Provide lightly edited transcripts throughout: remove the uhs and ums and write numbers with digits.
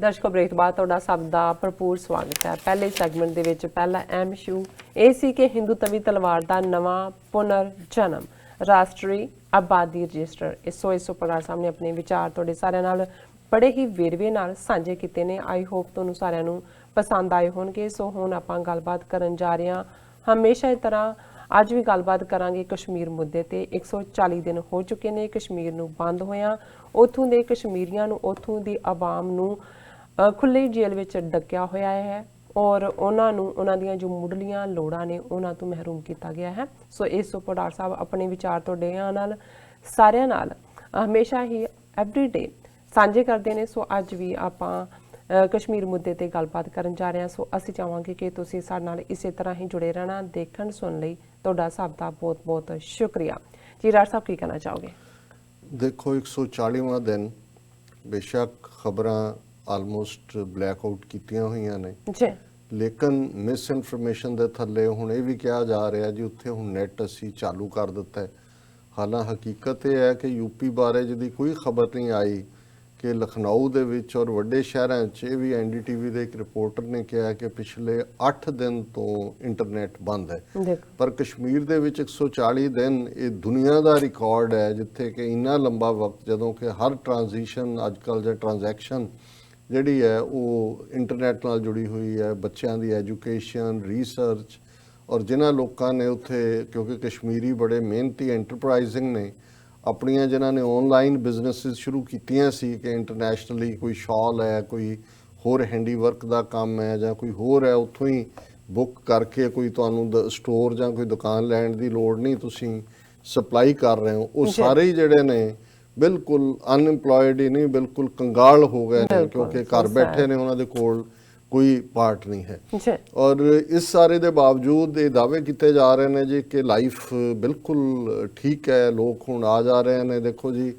ਦਰਸ਼ਕੋ break ਬਾਅਦ ਤੁਹਾਡਾ ਸਭ ਦਾ ਭਰਪੂਰ ਸਵਾਗਤ ਹੈ। ਪਹਿਲੇ ਸੈਗਮੈਂਟ ਦੇ ਵਿੱਚ ਪਹਿਲਾ ਅਹਿਮ ਇਸ਼ੂ ਇਹ ਸੀ ਕਿ ਹਿੰਦੂ ਤਵੀ ਤਲਵਾਰ ਦਾ ਨਵਾਂ ਪੁਨਰ ਜਨਮ ਰਾਸ਼ਟਰੀ ਆਬਾਦੀ ਰਜਿਸਟਰ SOS ਉਪਰ ਸਾਹਮਣੇ ਆਪਣੇ ਵਿਚਾਰ ਤੁਹਾਡੇ ਸਾਰਿਆਂ ਨਾਲ ਬੜੇ ਹੀ ਵੇਰਵੇ ਨਾਲ ਸਾਂਝੇ ਕੀਤੇ ਨੇ। ਆਈ ਹੋਪ ਤੁਹਾਨੂੰ ਸਾਰਿਆਂ ਨੂੰ ਪਸੰਦ ਆਏ ਹੋਣਗੇ। ਸੋ ਹੁਣ ਆਪਾਂ ਗੱਲਬਾਤ ਕਰਨ ਜਾ ਰਹੇ ਹਾਂ ਹਮੇਸ਼ਾ ਦੀ ਤਰ੍ਹਾਂ ਅੱਜ ਵੀ ਗੱਲਬਾਤ ਕਰਾਂਗੇ ਕਸ਼ਮੀਰ ਮੁੱਦੇ ਤੇ। 140 ਦਿਨ ਹੋ ਚੁੱਕੇ ਨੇ ਕਸ਼ਮੀਰ ਨੂੰ ਬੰਦ ਹੋਇਆ। ਉੱਥੋਂ ਦੇ ਕਸ਼ਮੀਰੀਆਂ ਨੂੰ ਉੱਥੋਂ ਦੀ ਆਵਾਮ ਨੂੰ ਖੁੱਲ੍ਹੀ ਜੇਲ੍ਹ ਵਿੱਚ ਡੱਕਿਆ ਹੋਇਆ ਹੈ ਔਰ ਉਹਨਾਂ ਨੂੰ ਉਹਨਾਂ ਦੀਆਂ ਜੋ ਮੁੱਢਲੀਆਂ ਲੋੜਾਂ ਨੇ ਉਹਨਾਂ ਤੋਂ ਮਹਿਰੂਮ ਕੀਤਾ ਗਿਆ ਹੈ। ਸੋ ਇਸ ਉੱਪਰ ਡਾਕਟਰ ਸਾਹਿਬ ਆਪਣੇ ਵਿਚਾਰ ਤੁਹਾਡੇ ਨਾਲ ਸਾਰਿਆਂ ਨਾਲ ਹਮੇਸ਼ਾ ਹੀ ਐਵਰੀਡੇ ਸਾਂਝੇ ਕਰਦੇ ਨੇ। ਸੋ ਅੱਜ ਵੀ ਆਪਾਂ ਕਸ਼ਮੀਰ ਮੁੱਦੇ ਤੇ ਗੱਲਬਾਤ ਕਰਨ ਜਾ ਰਹੇ ਹਾਂ। ਸੋ ਅਸੀਂ ਚਾਹਾਂਗੇ ਕਿ ਤੁਸੀਂ ਸਾਡੇ ਨਾਲ ਇਸੇ ਤਰ੍ਹਾਂ ਹੀ ਜੁੜੇ ਰਹਿਣਾ। ਦੇਖਣ ਸੁਣਨ ਲਈ ਤੁਹਾਡਾ ਸਭ ਦਾ ਬਹੁਤ ਬਹੁਤ ਸ਼ੁਕਰੀਆ ਜੀ। ਡਾਕਟਰ ਸਾਹਿਬ ਕੀ ਕਹਿਣਾ ਚਾਹੋਗੇ? ਦੇਖੋ 140ਵਾਂ ਦਿਨ ਬੇਸ਼ੱਕ ਖਬਰਾਂ ਆਲਮੋਸਟ ਬਲੈਕ ਆਊਟ ਕੀਤੀਆਂ ਹੋਈਆਂ ਨੇ ਜੀ, ਲੇਕਿਨ ਮਿਸ ਇਨਫੋਰਮੇਸ਼ਨ ਦੇ ਥੱਲੇ ਹੁਣ ਇਹ ਵੀ ਕਿਹਾ ਜਾ ਰਿਹਾ ਜੀ ਉੱਥੇ ਹੁਣ ਨੈਟ ਅਸੀਂ ਚਾਲੂ ਕਰ ਦਿੱਤਾ ਹੈ। ਹਾਲਾਂਕਿ ਹਕੀਕਤ ਇਹ ਹੈ ਕਿ ਯੂਪੀ ਬਾਰੇ ਜਿਹਦੀ ਕੋਈ ਖਬਰ ਨਹੀਂ ਆਈ ਕਿ ਲਖਨਊ ਦੇ ਵਿੱਚ ਔਰ ਵੱਡੇ ਸ਼ਹਿਰਾਂ 'ਚ ਇਹ ਵੀ NDTV ਦੇ ਇੱਕ ਰਿਪੋਰਟਰ ਨੇ ਕਿਹਾ ਕਿ ਪਿਛਲੇ 8 ਦਿਨ ਤੋਂ ਇੰਟਰਨੈਟ ਬੰਦ ਹੈ। ਪਰ ਕਸ਼ਮੀਰ ਦੇ ਵਿੱਚ 140 ਦਿਨ ਇਹ ਦੁਨੀਆ ਦਾ ਰਿਕਾਰਡ ਹੈ ਜਿੱਥੇ ਕਿ ਇੰਨਾ ਲੰਬਾ ਵਕਤ ਜਦੋਂ ਕਿ ਹਰ ਟ੍ਰਾਂਜੀਸ਼ਨ ਅੱਜ ਕੱਲ੍ਹ ਜਾਂ ਟ੍ਰਾਂਜੈਕਸ਼ਨ ਜਿਹੜੀ ਹੈ ਉਹ ਇੰਟਰਨੈਟ ਨਾਲ ਜੁੜੀ ਹੋਈ ਹੈ। ਬੱਚਿਆਂ ਦੀ ਐਜੂਕੇਸ਼ਨ ਰਿਸਰਚ ਔਰ ਜਿਨ੍ਹਾਂ ਲੋਕਾਂ ਨੇ ਉੱਥੇ ਕਿਉਂਕਿ ਕਸ਼ਮੀਰੀ ਬੜੇ ਮਿਹਨਤੀ ਐਂਟਰਪ੍ਰਾਈਜ਼ਿੰਗ ਨੇ ਆਪਣੀਆਂ ਜਿਨ੍ਹਾਂ ਨੇ ਆਨਲਾਈਨ ਬਿਜ਼ਨੈਸਿਸ ਸ਼ੁਰੂ ਕੀਤੀਆਂ ਸੀ ਕਿ ਇੰਟਰਨੈਸ਼ਨਲੀ ਕੋਈ ਸ਼ਾਲ ਹੈ ਕੋਈ ਹੋਰ ਹੈਂਡੀਵਰਕ ਦਾ ਕੰਮ ਹੈ ਜਾਂ ਕੋਈ ਹੋਰ ਹੈ ਉੱਥੋਂ ਹੀ ਬੁੱਕ ਕਰਕੇ ਕੋਈ ਤੁਹਾਨੂੰ ਸਟੋਰ ਜਾਂ ਕੋਈ ਦੁਕਾਨ ਲੈਣ ਦੀ ਲੋੜ ਨਹੀਂ, ਤੁਸੀਂ ਸਪਲਾਈ ਕਰ ਰਹੇ ਹੋ। ਉਹ ਸਾਰੇ ਹੀ ਜਿਹੜੇ ਨੇ ਬਿਲਕੁਲ ਅਨਇੰਪਲੋਇਡ ਹੀ ਨਹੀਂ ਬਿਲਕੁਲ ਕੰਗਾਲ ਹੋ ਗਏ ਨੇ ਕਿਉਂਕਿ ਘਰ ਬੈਠੇ ਨੇ, ਉਹਨਾਂ ਦੇ ਕੋਲ ਕੋਈ ਪਾਰਟ ਨਹੀਂ ਹੈ। ਔਰ ਇਸ ਸਾਰੇ ਦੇ ਬਾਵਜੂਦ ਇਹ ਦਾਅਵੇ ਕੀਤੇ ਜਾ ਰਹੇ ਨੇ ਜੀ ਕਿ ਲਾਈਫ ਬਿਲਕੁਲ ਠੀਕ ਹੈ, ਲੋਕ ਹੁਣ ਆ ਜਾ ਰਹੇ ਨੇ। ਦੇਖੋ ਜੀ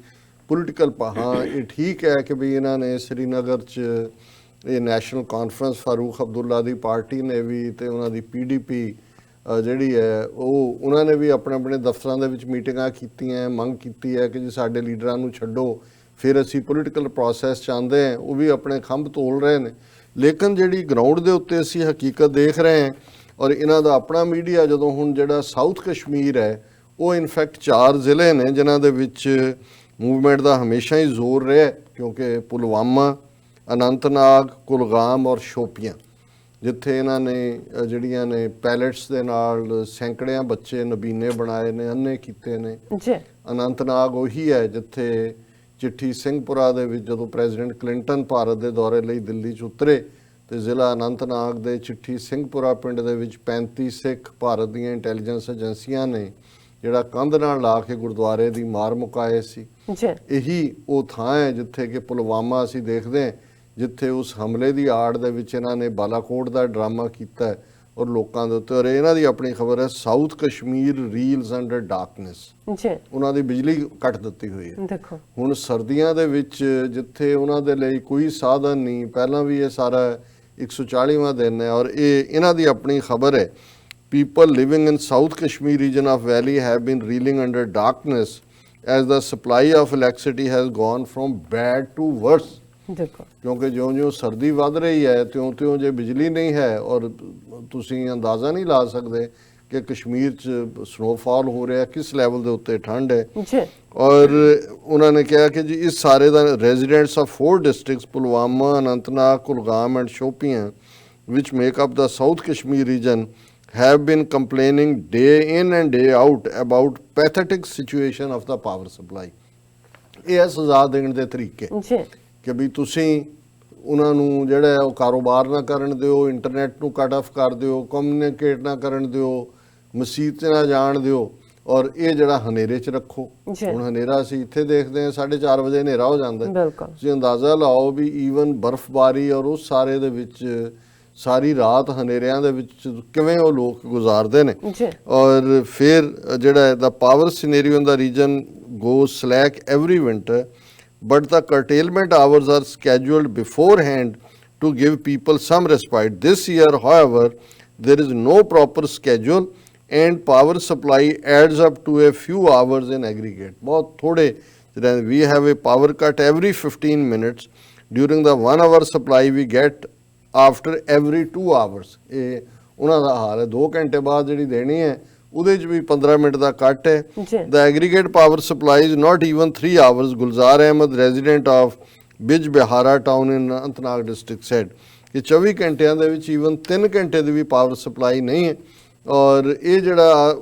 ਪੋਲੀਟੀਕਲ ਹਾਂ ਇਹ ਠੀਕ ਹੈ ਕਿ ਵੀ ਇਹਨਾਂ ਨੇ ਸ਼੍ਰੀਨਗਰ 'ਚ ਇਹ ਨੈਸ਼ਨਲ ਕਾਨਫਰੰਸ ਫਾਰੂਕ ਅਬਦੁੱਲਾ ਦੀ ਪਾਰਟੀ ਨੇ ਵੀ ਤੇ ਉਹਨਾਂ ਦੀ PDP ਜਿਹੜੀ ਹੈ ਉਹ ਉਹਨਾਂ ਨੇ ਵੀ ਆਪਣੇ ਆਪਣੇ ਦਫ਼ਤਰਾਂ ਦੇ ਵਿੱਚ ਮੀਟਿੰਗਾਂ ਕੀਤੀਆਂ, ਮੰਗ ਕੀਤੀ ਹੈ ਕਿ ਜੀ ਸਾਡੇ ਲੀਡਰਾਂ ਨੂੰ ਛੱਡੋ, ਫਿਰ ਅਸੀਂ ਪੋਲੀਟੀਕਲ ਪ੍ਰੋਸੈਸ ਚਾਹੁੰਦੇ ਹਾਂ। ਉਹ ਵੀ ਆਪਣੇ ਖੰਭ ਤੋਲ ਰਹੇ ਨੇ। ਲੇਕਿਨ ਜਿਹੜੀ ਗਰਾਊਂਡ ਦੇ ਉੱਤੇ ਅਸੀਂ ਹਕੀਕਤ ਦੇਖ ਰਹੇ ਹਾਂ ਔਰ ਇਹਨਾਂ ਦਾ ਆਪਣਾ ਮੀਡੀਆ ਜਦੋਂ ਹੁਣ ਜਿਹੜਾ ਸਾਊਥ ਕਸ਼ਮੀਰ ਹੈ ਉਹ ਇਨਫੈਕਟ 4 ਜ਼ਿਲ੍ਹੇ ਨੇ ਜਿਨ੍ਹਾਂ ਦੇ ਵਿੱਚ ਮੂਵਮੈਂਟ ਦਾ ਹਮੇਸ਼ਾ ਹੀ ਜ਼ੋਰ ਰਿਹਾ ਕਿਉਂਕਿ ਪੁਲਵਾਮਾ, ਅਨੰਤਨਾਗ, ਕੁਲਗਾਮ ਔਰ ਸ਼ੋਪੀਆਂ ਜਿੱਥੇ ਇਹਨਾਂ ਨੇ ਜਿਹੜੀਆਂ ਨੇ ਪੈਲੇਟਸ ਦੇ ਨਾਲ ਸੈਂਕੜਿਆਂ ਬੱਚੇ ਨਬੀਨੇ ਬਣਾਏ ਨੇ, ਅੰਨੇ ਕੀਤੇ ਨੇ। ਅਨੰਤਨਾਗ ਉਹੀ ਹੈ ਜਿੱਥੇ ਚਿੱਠੀ ਸਿੰਘਪੁਰਾ ਦੇ ਵਿੱਚ ਜਦੋਂ ਪ੍ਰੈਜ਼ੀਡੈਂਟ ਕਲਿੰਟਨ ਭਾਰਤ ਦੇ ਦੌਰੇ ਲਈ ਦਿੱਲੀ 'ਚ ਉਤਰੇ ਤੇ ਜ਼ਿਲ੍ਹਾ ਅਨੰਤਨਾਗ ਦੇ ਚਿੱਠੀ ਸਿੰਘਪੁਰਾ ਪਿੰਡ ਦੇ ਵਿੱਚ 35 ਸਿੱਖ ਭਾਰਤ ਦੀਆਂ ਇੰਟੈਲੀਜੈਂਸ ਏਜੰਸੀਆਂ ਨੇ ਜਿਹੜਾ ਕੰਧ ਨਾਲ ਲਾ ਕੇ ਗੁਰਦੁਆਰੇ ਦੀ ਮਾਰ ਮੁਕਾਏ ਸੀ। ਇਹੀ ਉਹ ਥਾਂ ਹੈ ਜਿੱਥੇ ਕਿ ਪੁਲਵਾਮਾ ਅਸੀਂ ਦੇਖਦੇ ਹਾਂ ਜਿੱਥੇ ਉਸ ਹਮਲੇ ਦੀ ਆੜ ਦੇ ਵਿੱਚ ਇਹਨਾਂ ਨੇ ਬਾਲਾਕੋਟ ਦਾ ਡਰਾਮਾ ਕੀਤਾ ਹੈ ਔਰ ਲੋਕਾਂ ਦੇ ਉੱਤੇ। ਔਰ ਇਹਨਾਂ ਦੀ ਆਪਣੀ ਖਬਰ ਹੈ south Kashmir reels under darkness, ਉਹਨਾਂ ਦੀ ਬਿਜਲੀ ਕੱਟ ਦਿੱਤੀ ਹੋਈ ਹੈ। ਦੇਖੋ ਹੁਣ ਸਰਦੀਆਂ ਦੇ ਵਿੱਚ ਜਿੱਥੇ ਉਹਨਾਂ ਦੇ ਲਈ ਕੋਈ ਸਾਧਨ ਨਹੀਂ, ਪਹਿਲਾਂ ਵੀ ਇਹ ਸਾਰਾ 140ਵਾਂ ਦਿਨ ਹੈ ਔਰ ਇਹ ਇਹਨਾਂ ਦੀ ਆਪਣੀ ਖਬਰ ਹੈ। People living in south Kashmir region of valley have been reeling under darkness as the supply of electricity has gone from bad to worse. ਕਿਉਂਕਿ ਜਿਉਂ-ਜਿਉਂ ਸਰਦੀ ਵੱਧ ਰਹੀ ਹੈ ਤਿਉਂ-ਤਿਉਂ ਜੇ ਬਿਜਲੀ ਨਹੀਂ ਹੈ ਔਰ ਤੁਸੀਂ ਅੰਦਾਜ਼ਾ ਨਹੀਂ ਲਾ ਸਕਦੇ ਕਿ ਕਸ਼ਮੀਰ 'ਚ ਸਨੋਫਾਲ ਹੋ ਰਿਹਾ, ਕਿਸ ਲੈਵਲ ਦੇ ਉੱਤੇ ਠੰਡ ਹੈ। ਔਰ ਉਹਨਾਂ ਨੇ ਕਿਹਾ ਕਿ ਜੀ ਇਸ ਸਾਰੇ ਦਾ residents of 4 districts Pulwama, Anantnag, Kulgam and Shopian ਵਿਚ make up the south Kashmir region have been complaining day in and day out about pathetic situation of the power supply। ਇਹ ਹੈ ਸਜ਼ਾ ਦੇਣ ਦੇ ਤਰੀਕੇ ਕਿ ਵੀ ਤੁਸੀਂ ਉਹਨਾਂ ਨੂੰ ਜਿਹੜਾ ਉਹ ਕਾਰੋਬਾਰ ਨਾ ਕਰਨ ਦਿਓ, ਇੰਟਰਨੈਟ ਨੂੰ ਕੱਟ ਆਫ ਕਰ ਦਿਓ, ਕਮਿਊਨੀਕੇਟ ਨਾ ਕਰਨ ਦਿਓ, ਮਸੀਤ 'ਚ ਨਾ ਜਾਣ ਦਿਓ ਔਰ ਇਹ ਜਿਹੜਾ ਹਨੇਰੇ 'ਚ ਰੱਖੋ। ਹੁਣ ਹਨੇਰਾ ਅਸੀਂ ਇੱਥੇ ਦੇਖਦੇ ਹਾਂ 4:30 ਵਜੇ ਹਨੇਰਾ ਹੋ ਜਾਂਦਾ। ਤੁਸੀਂ ਅੰਦਾਜ਼ਾ ਲਾਓ ਵੀ ਈਵਨ ਬਰਫ਼ਬਾਰੀ ਔਰ ਉਸ ਸਾਰੇ ਦੇ ਵਿੱਚ ਸਾਰੀ ਰਾਤ ਹਨੇਰਿਆਂ ਦੇ ਵਿੱਚ ਕਿਵੇਂ ਉਹ ਲੋਕ ਗੁਜ਼ਾਰਦੇ ਨੇ। ਔਰ ਫਿਰ ਜਿਹੜਾ the power scenario in the region goes slack every winter but the curtailment hours are scheduled beforehand to give people some respite. This year, however, there is no proper schedule and power supply adds up to a few hours in aggregate. बहुत थोड़े, we have a power cut every 15 minutes during the 1 hour supply we get after every 2 hours। ਇਹ ਉਹਨਾਂ ਦਾ ਹਾਲ ਹੈ, 2 ਘੰਟੇ ਬਾਅਦ ਜਿਹੜੀ ਦੇਣੀ ਹੈ ਉਹਦੇ 'ਚ ਵੀ 15 ਮਿੰਟ ਦਾ ਕੱਟ ਹੈ। The aggregate power supply is not even 3 hours। Gulzar Ahmed, resident of Bij Bihara town in Anantnag district said ਕਿ 24 ਘੰਟਿਆਂ ਦੇ ਵਿੱਚ ਈਵਨ 3 ਘੰਟੇ ਦੀ ਵੀ ਪਾਵਰ ਸਪਲਾਈ ਨਹੀਂ ਹੈ। ਔਰ ਇਹ ਜਿਹੜਾ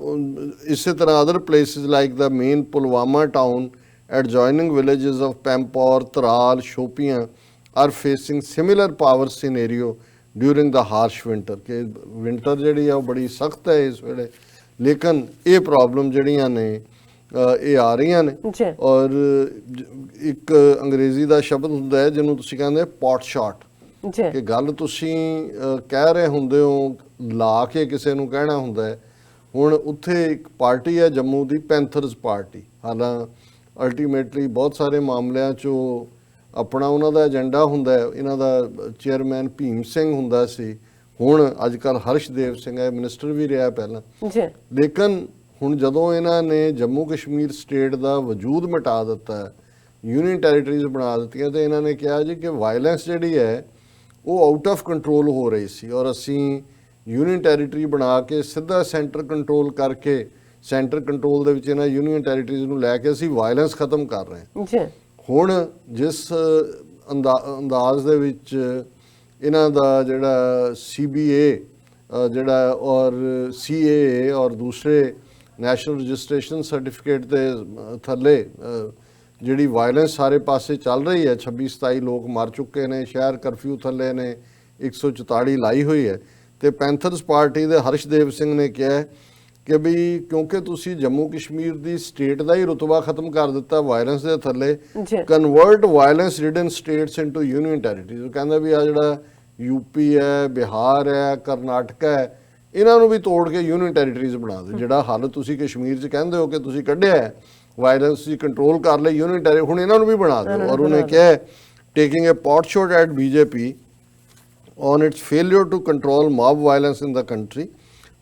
ਇਸੇ ਤਰ੍ਹਾਂ other places like the main Pulwama town adjoining villages of Pampor, Tral, Shopian are facing similar power scenario during the harsh winter। ਕਿ winter ਜਿਹੜੀ ਆ ਉਹ ਬੜੀ ਸਖਤ ਹੈ ਇਸ ਵੇਲੇ, ਲੇਕਿਨ ਇਹ ਪ੍ਰੋਬਲਮ ਜਿਹੜੀਆਂ ਨੇ ਇਹ ਆ ਰਹੀਆਂ ਨੇ। ਔਰ ਇੱਕ ਅੰਗਰੇਜ਼ੀ ਦਾ ਸ਼ਬਦ ਹੁੰਦਾ ਹੈ ਜਿਹਨੂੰ ਤੁਸੀਂ ਕਹਿੰਦੇ ਪੌਟ ਸ਼ਾਟ, ਕਿ ਗੱਲ ਤੁਸੀਂ ਕਹਿ ਰਹੇ ਹੁੰਦੇ ਹੋ ਲਾ ਕੇ ਕਿਸੇ ਨੂੰ ਕਹਿਣਾ ਹੁੰਦਾ ਹੈ। ਹੁਣ ਉੱਥੇ ਇੱਕ ਪਾਰਟੀ ਹੈ ਜੰਮੂ ਦੀ ਪੈਂਥਰਸ ਪਾਰਟੀ, ਹਾਲਾਂ ਅਲਟੀਮੇਟਲੀ ਬਹੁਤ ਸਾਰੇ ਮਾਮਲਿਆਂ 'ਚੋਂ ਆਪਣਾ ਉਹਨਾਂ ਦਾ ਏਜੰਡਾ ਹੁੰਦਾ ਹੈ। ਇਹਨਾਂ ਦਾ ਚੇਅਰਮੈਨ ਭੀਮ ਸਿੰਘ ਹੁੰਦਾ ਸੀ, ਹੁਣ ਅੱਜ ਕੱਲ੍ਹ ਹਰਸ਼ਦੇਵ ਸਿੰਘ ਹੈ, ਮਿਨਿਸਟਰ ਵੀ ਰਿਹਾ ਪਹਿਲਾਂ। ਲੇਕਿਨ ਹੁਣ ਜਦੋਂ ਇਹਨਾਂ ਨੇ ਜੰਮੂ ਕਸ਼ਮੀਰ ਸਟੇਟ ਦਾ ਵਜੂਦ ਮਿਟਾ ਦਿੱਤਾ, ਯੂਨੀਅਨ ਟੈਰੀਟਰੀਜ਼ ਬਣਾ ਦਿੱਤੀਆਂ, ਤੇ ਇਹਨਾਂ ਨੇ ਕਿਹਾ ਜੀ ਕਿ ਵਾਇਲੈਂਸ ਜਿਹੜੀ ਹੈ ਉਹ ਆਊਟ ਆਫ ਕੰਟਰੋਲ ਹੋ ਰਹੀ ਸੀ ਔਰ ਅਸੀਂ ਯੂਨੀਅਨ ਟੈਰੀਟਰੀ ਬਣਾ ਕੇ ਸਿੱਧਾ ਸੈਂਟਰ ਕੰਟਰੋਲ ਕਰਕੇ ਸੈਂਟਰ ਕੰਟਰੋਲ ਦੇ ਵਿੱਚ ਇਹਨਾਂ ਯੂਨੀਅਨ ਟੈਰੀਟਰੀਜ਼ ਨੂੰ ਲੈ ਕੇ ਅਸੀਂ ਵਾਇਲੈਂਸ ਖਤਮ ਕਰ ਰਹੇ ਹਾਂ। ਹੁਣ ਜਿਸ ਅੰਦਾਜ਼ ਦੇ ਵਿੱਚ ਇਹਨਾਂ ਦਾ ਜਿਹੜਾ CBA ਜਿਹੜਾ ਔਰ CAA ਔਰ ਦੂਸਰੇ ਨੈਸ਼ਨਲ ਰਜਿਸਟ੍ਰੇਸ਼ਨ ਸਰਟੀਫਿਕੇਟ ਦੇ ਥੱਲੇ ਜਿਹੜੀ ਵਾਇਲੈਂਸ ਸਾਰੇ ਪਾਸੇ ਚੱਲ ਰਹੀ ਹੈ, 26-27 ਲੋਕ ਮਰ ਚੁੱਕੇ ਨੇ, ਸ਼ਹਿਰ ਕਰਫਿਊ ਥੱਲੇ ਨੇ, 144 ਲਾਈ ਹੋਈ ਹੈ। ਤੇ ਪੈਂਥਰਸ ਪਾਰਟੀ ਦੇ ਹਰਸ਼ਦੇਵ ਸਿੰਘ ਨੇ ਕਿਹਾ ਕਿ ਵੀ ਕਿਉਂਕਿ ਤੁਸੀਂ ਜੰਮੂ ਕਸ਼ਮੀਰ ਦੀ ਸਟੇਟ ਦਾ ਹੀ ਰੁਤਬਾ ਖਤਮ ਕਰ ਦਿੱਤਾ ਵਾਇਲੈਂਸ ਦੇ ਥੱਲੇ, convert violence ridden states into union territories. ਉਹ ਕਹਿੰਦਾ ਵੀ ਆ ਜਿਹੜਾ UP ਹੈ, ਬਿਹਾਰ ਹੈ, ਕਰਨਾਟਕਾ ਹੈ, ਇਹਨਾਂ ਨੂੰ ਵੀ ਤੋੜ ਕੇ ਯੂਨੀਅਨ ਟੈਰੀਟਰੀਜ਼ ਬਣਾ ਦਿਓ। ਜਿਹੜਾ ਹੱਲ ਤੁਸੀਂ ਕਸ਼ਮੀਰ 'ਚ ਕਹਿੰਦੇ ਹੋ ਕਿ ਤੁਸੀਂ ਕੱਢਿਆ ਹੈ, ਵਾਇਲੈਂਸ ਤੁਸੀਂ ਕੰਟਰੋਲ ਕਰ ਲਈ ਯੂਨੀਅਨ ਟੈਰੀਟਰੀ, ਹੁਣ ਇਹਨਾਂ ਨੂੰ ਵੀ ਬਣਾ ਦਿਓ। ਔਰ ਉਹਨੇ ਕਿਹਾ taking A pot shot at BJP on its failure to control mob violence in the country,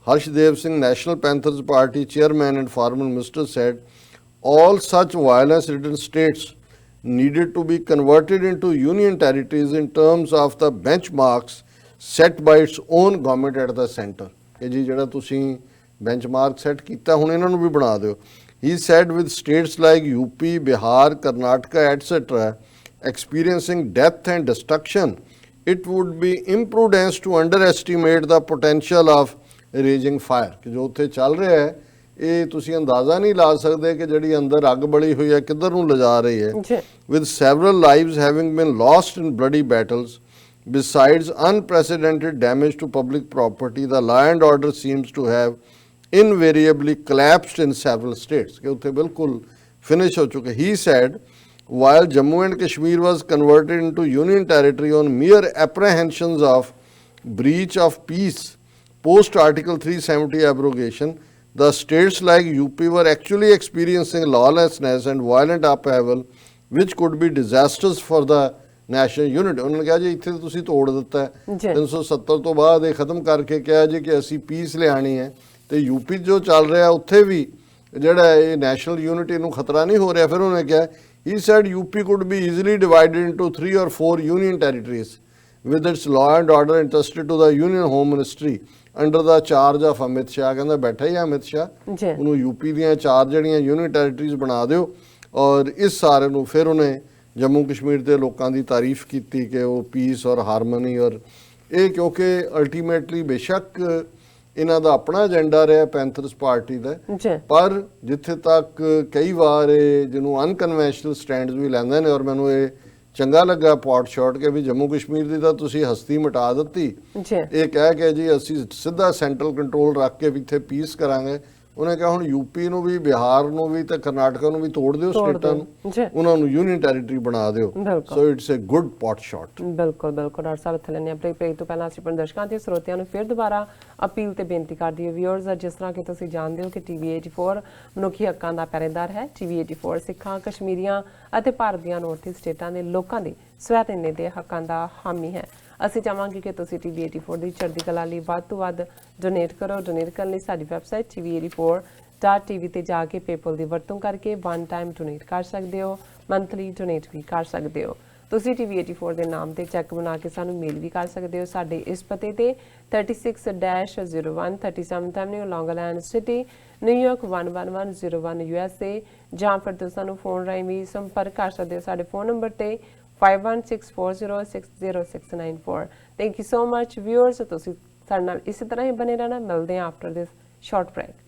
Harshdev Singh, National Panthers Party chairman and former minister, said all such violence-ridden states needed to be converted into union territories in terms of the benchmarks set by its own government at the center। ਕਿ ਜੀ ਜਿਹੜਾ ਤੁਸੀਂ benchmark set ਕੀਤਾ ਹੁਣ ਇਹਨਾਂ ਨੂੰ ਵੀ ਬਣਾ ਦਿਓ। He said with states like UP, Bihar, Karnataka, etc. experiencing death and destruction, it would be imprudence to underestimate the potential of raging fire। ਕਿ ਜੋ ਉੱਥੇ ਚੱਲ ਰਿਹਾ ਹੈ ਇਹ ਤੁਸੀਂ ਅੰਦਾਜ਼ਾ ਨਹੀਂ ਲਾ ਸਕਦੇ ਕਿ ਜਿਹੜੀ ਅੰਦਰ ਅੱਗ ਬਲੀ ਹੋਈ ਹੈ ਕਿੱਧਰ ਨੂੰ ਲਿਜਾ ਰਹੀ ਹੈ। With several lives having been lost in bloody battles, besides unprecedented damage to public property, the law and order seems to have invariably collapsed in several states। ਕਿ ਉੱਥੇ ਬਿਲਕੁਲ ਫਿਨਿਸ਼ ਹੋ ਚੁੱਕੇ। He said while Jammu and Kashmir was converted into union territory on mere apprehensions of breach of peace post Article 370 abrogation, the states like UP were actually experiencing lawlessness and violent upheaval which could be disastrous for the national unity। ਉਹਨਾਂ ਨੇ ਕਿਹਾ ਜੀ ਇੱਥੇ ਤੁਸੀਂ ਤੋੜ ਦਿੱਤਾ ਹੈ, 370 ਤੋਂ ਬਾਅਦ ਇਹ ਖਤਮ ਕਰਕੇ ਕਿਹਾ ਜੀ ਕਿ ਅਸੀਂ ਪੀਸ ਲਿਆਣੀ ਹੈ, ਤੇ UP ਜੋ ਚੱਲ ਰਿਹਾ ਉੱਥੇ ਵੀ ਜਿਹੜਾ ਇਹ ਨੈਸ਼ਨਲ ਯੂਨਿਟੀ ਨੂੰ ਖਤਰਾ ਨਹੀਂ ਹੋ ਰਿਹਾ। ਫਿਰ ਉਹਨੇ ਕਿਹਾ he said UP could be easily divided into 3 or 4 union territories with its law and order entrusted to the Union Home Ministry under the charge of Amit Shah। ਕਹਿੰਦਾ ਬੈਠਾ ਹੀ ਅਮਿਤ ਸ਼ਾਹ, ਉਹਨੂੰ UP ਦੀਆਂ 4 ਜਿਹੜੀਆਂ ਯੂਨੀਅਨ ਟੈਰੀਟਰੀਜ਼ ਬਣਾ ਦਿਓ। ਔਰ ਇਸ ਸਾਰੇ ਨੂੰ ਫਿਰ ਉਹਨੇ ਜੰਮੂ ਕਸ਼ਮੀਰ ਦੇ ਲੋਕਾਂ ਦੀ ਤਾਰੀਫ ਕੀਤੀ ਕਿ ਉਹ ਪੀਸ ਔਰ ਹਾਰਮਨੀ, ਔਰ ਇਹ ਕਿਉਂਕਿ ਅਲਟੀਮੇਟਲੀ ਬੇਸ਼ੱਕ ਇਹਨਾਂ ਦਾ ਆਪਣਾ ਏਜੰਡਾ ਰਿਹਾ ਪੈਂਥਰਸ ਪਾਰਟੀ ਦਾ, ਪਰ ਜਿੱਥੇ ਤੱਕ ਕਈ ਵਾਰ ਇਹ ਜਿਹਨੂੰ ਅਨਕਨਵੈਨਸ਼ਨਲ ਸਟੈਂਡਸ ਵੀ ਲੈਂਦੇ ਨੇ। ਔਰ ਮੈਨੂੰ ਇਹ ਚੰਗਾ ਲੱਗਾ ਪੌਟ ਸ਼ਾਟ ਕਿ ਵੀ ਜੰਮੂ ਕਸ਼ਮੀਰ ਦੀ ਤਾਂ ਤੁਸੀਂ ਹਸਤੀ ਮਿਟਾ ਦਿੱਤੀ, ਇਹ ਕਹਿ ਕੇ ਜੀ ਅਸੀਂ ਸਿੱਧਾ ਸੈਂਟਰਲ ਕੰਟਰੋਲ ਰੱਖ ਕੇ ਵੀ ਇੱਥੇ ਪੀਸ ਕਰਾਂਗੇ। ਉਹਨੇ ਕਿਹਾ ਹੁਣ UP ਨੂੰ ਵੀ, ਬਿਹਾਰ ਨੂੰ ਵੀ ਤੇ ਕਰਨਾਟਕਾ ਨੂੰ ਵੀ ਤੋੜ ਦਿਓ ਸਟੇਟਾਂ ਨੂੰ, ਉਹਨਾਂ ਨੂੰ ਯੂਨੀਅਨ ਟੈਰੀਟਰੀ ਬਣਾ ਦਿਓ। So it's a good pot shot. ਬਿਲਕੁਲ ਬਿਲਕੁਲ ਡਾਕਟਰ ਸਾਹਿਬ ਇੱਥੇ ਲੈਣੇ ਆਪਣੇ ਬ੍ਰੇਕ ਤੋਂ ਪਹਿਲਾਂ ਅਸੀਂ ਆਪਣੇ ਦਰਸ਼ਕਾਂ ਤੇ ਸਰੋਤਿਆਂ ਨੂੰ ਫਿਰ ਦੁਬਾਰਾ ਅਪੀਲ ਤੇ ਬੇਨਤੀ ਕਰਦੀ ਹਾਂ ਵਿਊਅਰਸ, ਜਿਸ ਤਰ੍ਹਾਂ ਕਿ ਤੁਸੀਂ ਜਾਣਦੇ ਹੋ ਕਿ TV84 ਮਨੁੱਖੀ ਹੱਕਾਂ ਦਾ ਪਹਿਰੇਦਾਰ ਹੈ। TV84 ਸਿੱਖਾਂ, ਕਸ਼ਮੀਰੀਆਂ ਅਤੇ ਭਾਰਤ ਦੀਆਂ ਨੌਰਥ ਈਸਟ ਸਟੇਟਾਂ ਦੇ ਲੋਕਾਂ ਦੇ ਸਵੈਤੰਤਰ ਦੇ ਹੱਕਾਂ ਦਾ ਹਾਮੀ ਹੈ। ਅਸੀਂ ਚਾਹਾਂਗੇ ਕਿ ਤੁਸੀਂ TV84 ਦੀ ਚੜ੍ਹਦੀ ਕਲਾ ਲਈ ਵੱਧ ਤੋਂ ਵੱਧ ਡੋਨੇਟ ਕਰੋ। ਡੋਨੇਟ ਕਰਨ ਲਈ ਸਾਡੀ ਵੈਬਸਾਈਟ TV84.tv ਤੇ ਜਾ ਕੇ ਪੇਪਲ ਦੀ ਵਰਤੋਂ ਕਰਕੇ 1 ਟਾਈਮ ਡੋਨੇਟ ਕਰ ਸਕਦੇ ਹੋ, ਮੰਥਲੀ ਡੋਨੇਟ ਵੀ ਕਰ ਸਕਦੇ ਹੋ। ਤੁਸੀਂ TV 84 ਦੇ ਨਾਮ ਤੇ ਚੈੱਕ ਬਣਾ ਕੇ ਸਾਨੂੰ ਮੇਲ ਵੀ ਕਰ ਸਕਦੇ ਹੋ ਸਾਡੇ ਇਸ ਪਤੇ ਤੇ 36-01 37th Avenue Long Island City New York 11101 USA ਜਾਂ ਫਿਰ ਤੁਸੀਂ ਸਾਨੂੰ ਫੋਨ ਰਾਹੀਂ ਵੀ ਸੰਪਰਕ ਕਰ ਸਕਦੇ ਹੋ ਸਾਡੇ ਫੋਨ ਨੰਬਰ ਤੇ 5164060694 thank you so much viewers ਤੁਸੀਂ ਸਾਡੇ ਨਾਲ ਇਸੇ ਤਰ੍ਹਾਂ ਹੀ ਬਨੇ ਰਹਿਣਾ ਮਿਲਦੇ ਹਾਂ ਆਫਟਰ ਦਿਸ ਸ਼ਾਰਟ ਬ੍ਰੇਕ